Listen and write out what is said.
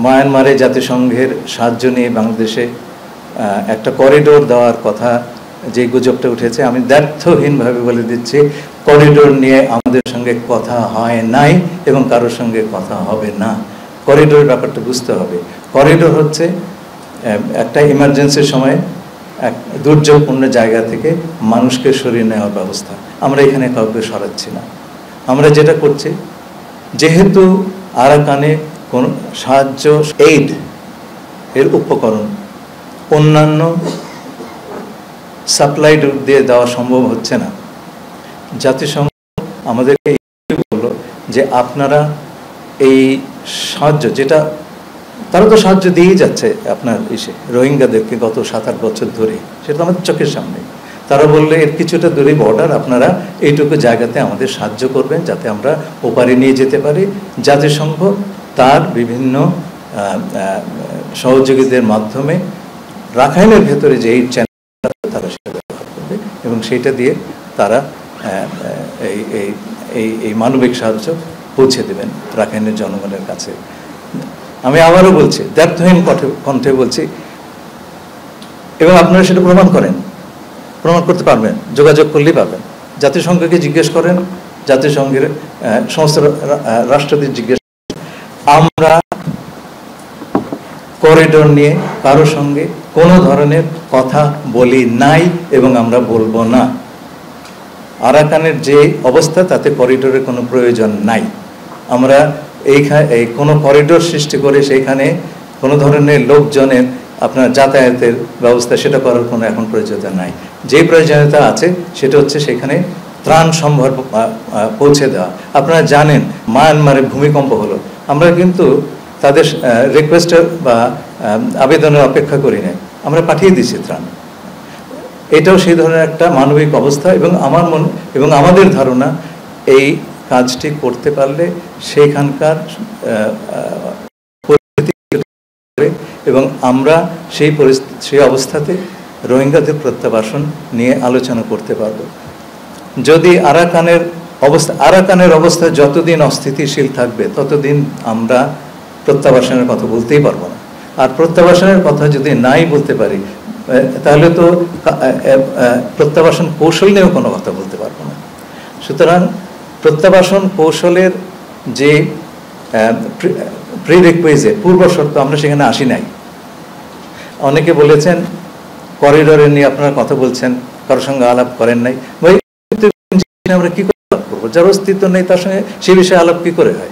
মায়ানমারে জাতিসংঘের সাহায্য নিয়ে বাংলাদেশে একটা করিডোর দেওয়ার কথা যে গুজবটা উঠেছে, আমি দ্ব্যর্থহীনভাবে বলে দিচ্ছি, করিডোর নিয়ে আমাদের সঙ্গে কথা হয় নাই এবং কারোর সঙ্গে কথা হবে না। করিডোরের ব্যাপারটা বুঝতে হবে। করিডোর হচ্ছে একটা ইমার্জেন্সির সময় এক দুর্যোগপূর্ণ জায়গা থেকে মানুষকে সরিয়ে নেওয়ার ব্যবস্থা। আমরা এখানে কাউকে সরাচ্ছি না। আমরা যেটা করছি, যেহেতু আরাকানে কোন সাহায্য এইড এর উপকরণ অন্যান্য সাপ্লাই রুট দিয়ে দেওয়া সম্ভব হচ্ছে না, জাতিসংঘ আমাদেরকে বলল যে আপনারা এই সাহায্য, যেটা তারা তো সাহায্য দিয়েই যাচ্ছে আপনার রোহিঙ্গাদেরকে গত 7-8 বছর ধরে, সেটা আমাদের চোখের সামনে। তারা বললে এর কিছুটা দূরে বর্ডার, আপনারা এইটুকু জায়গাতে আমাদের সাহায্য করবেন যাতে আমরা ওপারে নিয়ে যেতে পারি। জাতিসংঘ তার বিভিন্ন সহযোগীদের মাধ্যমে রাখাইনের ভেতরে যে এই চ্যানেল তারা সেটা ব্যবহার করবে এবং সেইটা দিয়ে তারা এই মানবিক সাহায্য পৌঁছে দেবেন রাখাইনের জনগণের কাছে। আমি আবারও বলছি, দ্ব্যর্থহীন কণ্ঠে বলছি, এবং আপনারা সেটা প্রমাণ করেন, প্রমাণ করতে পারবেন, যোগাযোগ করলেই পাবেন। জাতিসংঘকে জিজ্ঞেস করেন, জাতিসংঘের সমস্ত রাষ্ট্রদের জিজ্ঞেস করেন। আমরা করিডোর নিয়ে কারোর সঙ্গে কোনো ধরনের কথা বলি নাই এবং আমরা বলবো না। আরাকানের যে অবস্থা তাতে করিডোরের কোনো প্রয়োজন নাই। আমরা এই কোনো করিডোর সৃষ্টি করে সেইখানে কোনো ধরনের লোকজনের আপনার যাতায়াতের ব্যবস্থা সেটা করার কোনো এখন প্রয়োজনীয়তা নাই। যে প্রয়োজনীয়তা আছে সেটা হচ্ছে সেখানে ত্রাণ সম্ভার পৌঁছে দেওয়া। আপনারা জানেন মায়ানমারে ভূমিকম্প হলো, আমরা কিন্তু তাদের রিকোয়েস্টের বা আবেদনের অপেক্ষা করি নাই, আমরা পাঠিয়ে দিয়েছি ত্রাণ। এটাও সেই ধরনের একটা মানবিক অবস্থা এবং আমাদের ধারণা এই কাজটি করতে পারলে সেইখানকার এবং আমরা সেই অবস্থাতে রোহিঙ্গাদের প্রত্যাবাসন নিয়ে আলোচনা করতে পারব। যদি আরাকানের অবস্থা যতদিন অস্থিতিশীল থাকবে ততদিন আমরা প্রত্যাবাসনের কথা বলতেই পারবো না। আর প্রত্যাবাসনের কথা যদি নাই বলতে পারি তাহলে তো প্রত্যাবাসন কৌশল নিয়েও কোনো কথা বলতে পারবো না। সুতরাং প্রত্যাবাসন কৌশলের যে প্রিরিকুইজিট, পূর্ব শর্ত, আমরা সেখানে আসি নাই। অনেকে বলেছেন করিডোরে নিয়ে আপনারা কথা বলছেন, কারোর সঙ্গে আলাপ করেন নাই। আমরা কি করে আলাপ করবো? যার অস্তিত্ব নেই তার সঙ্গে সে বিষয়ে আলাপ কি করে হয়?